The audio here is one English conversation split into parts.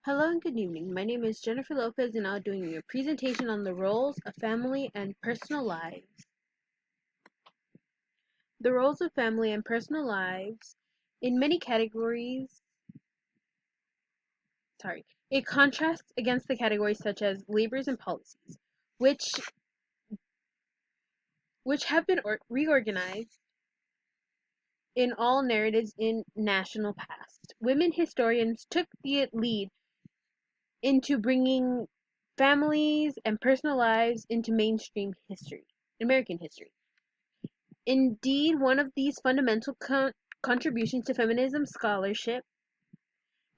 Hello and good evening. My name is Jennifer Lopez, and I'll be doing a presentation on the roles of family and personal lives. The roles of family and personal lives in many categories, it contrasts against the categories such as labors and policies, which have been reorganized in all narratives in national past. Women historians took the lead into bringing families and personal lives into mainstream history, American history. Indeed, one of these fundamental contributions to feminism scholarship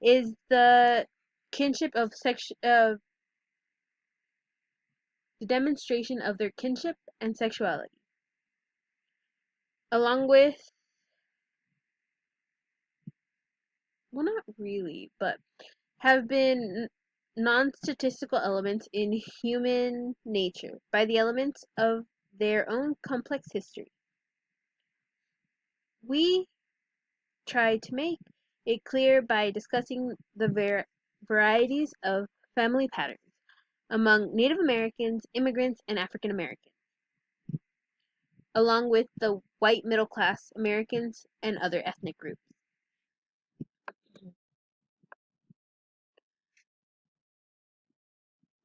is the kinship of the demonstration of their kinship and sexuality, along with, well, not really, but have been non-statistical elements in human nature by the elements of their own complex history. We try to make it clear by discussing the varieties of family patterns among Native Americans, immigrants, and African Americans, along with the white middle class Americans and other ethnic groups.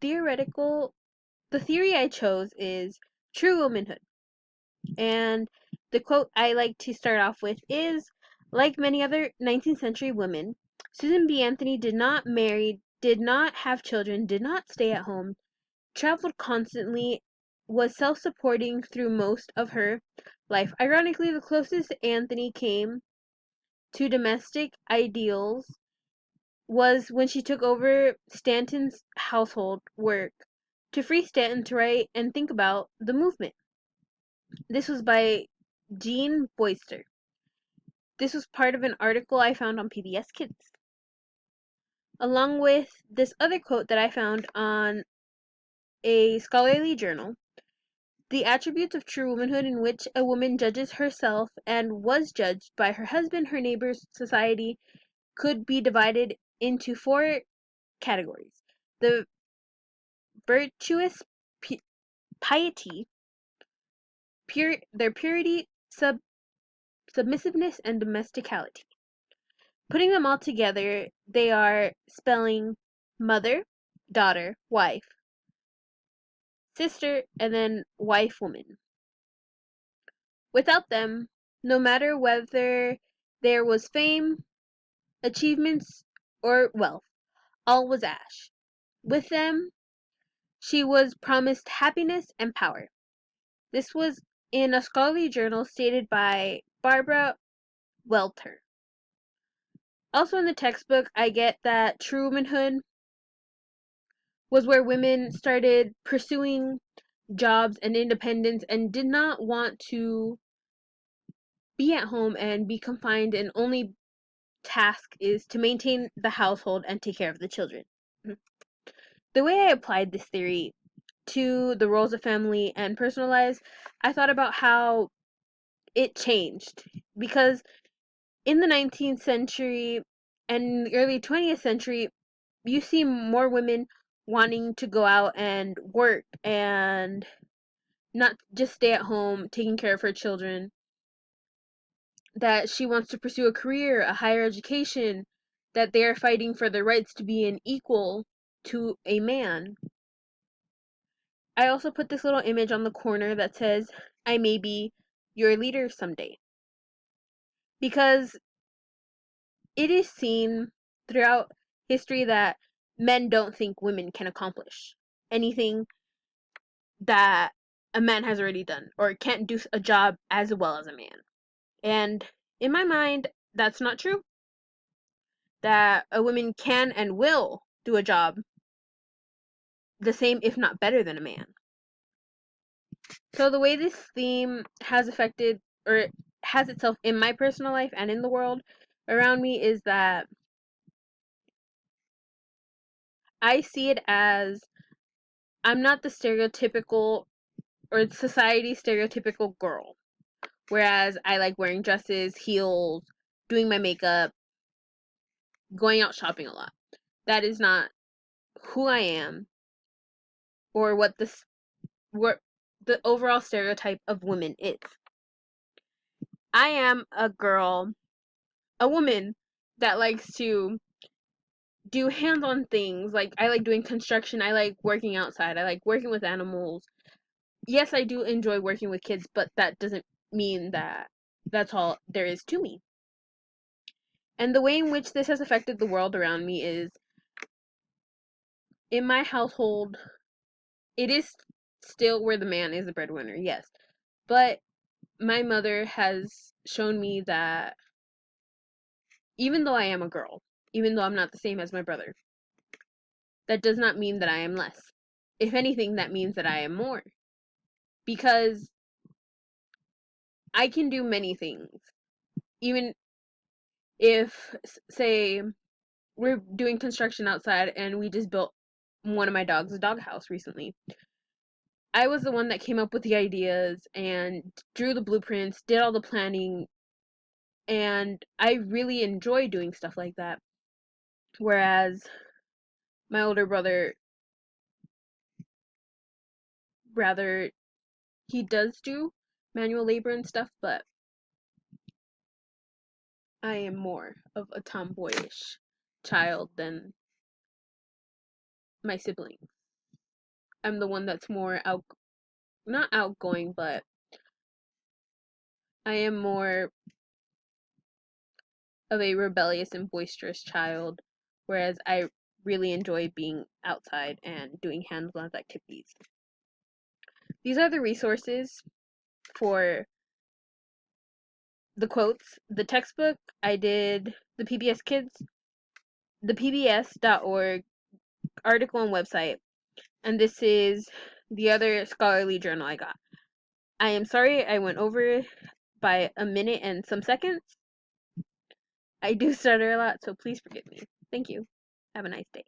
The theory I chose is true womanhood. And the quote I like to start off with is, like many other 19th century women, Susan B. Anthony did not marry, did not have children, did not stay at home, traveled constantly, was self-supporting through most of her life. Ironically, the closest Anthony came to domestic ideals was when she took over Stanton's household work to free Stanton to write and think about the movement. This was by Jean Boyster. This was part of an article I found on PBS Kids, along with this other quote that I found on a scholarly journal. The attributes of true womanhood in which a woman judges herself and was judged by her husband, her neighbors, society, could be divided into four categories. The virtuous piety, their purity, submissiveness, and domesticality. Putting them all together, they are spelling mother, daughter, wife, sister, and then wife, woman. Without them, no matter whether there was fame, achievements, or wealth, all was ash. With them, she was promised happiness and power. This was in a scholarly journal stated by Barbara Welter. Also in the textbook, I get that true womanhood was where women started pursuing jobs and independence and did not want to be at home and be confined, and only task is to maintain the household and take care of the children. The way I applied this theory to the roles of family and personal lives, I thought about how it changed. Because in the 19th century and the early 20th century, you see more women wanting to go out and work and not just stay at home taking care of her children, that she wants to pursue a career, a higher education, that they are fighting for their rights to be an equal to a man. I also put this little image on the corner that says, I may be your leader someday. Because it is seen throughout history that men don't think women can accomplish anything that a man has already done, or can't do a job as well as a man. And in my mind, that's not true. That a woman can and will do a job the same, if not better, than a man. So the way this theme has affected, or has itself in my personal life and in the world around me, is that I see it as I'm not the stereotypical, or society stereotypical girl. Whereas I like wearing dresses, heels, doing my makeup, going out shopping a lot. that is not who I am or what the overall stereotype of women is. I am a girl, a woman that likes to do hands-on things. Like I like doing construction, I like working outside, I like working with animals. Yes, I do enjoy working with kids, but that doesn't mean that that's all there is to me. And the way in which this has affected the world around me is in my household, it is still where the man is the breadwinner, yes. But my mother has shown me that even though I am a girl, even though I'm not the same as my brother, that does not mean that I am less. If anything, that means that I am more. Because I can do many things. Even if, say, we're doing construction outside and we just built one of my dogs a doghouse recently. I was the one that came up with the ideas and drew the blueprints, did all the planning, and I really enjoy doing stuff like that. Whereas my older brother, rather, he does do manual labor and stuff, but I am more of a tomboyish child than my siblings. I'm the one that's more not outgoing, but I am more of a rebellious and boisterous child, whereas I really enjoy being outside and doing hands-on activities. These are the resources for the quotes. The textbook, I did the PBS Kids, the PBS.org article and website, and this is the other scholarly journal I got. I am sorry I went over by a minute and some seconds. I do stutter a lot, so please forgive me. Thank you. Have a nice day.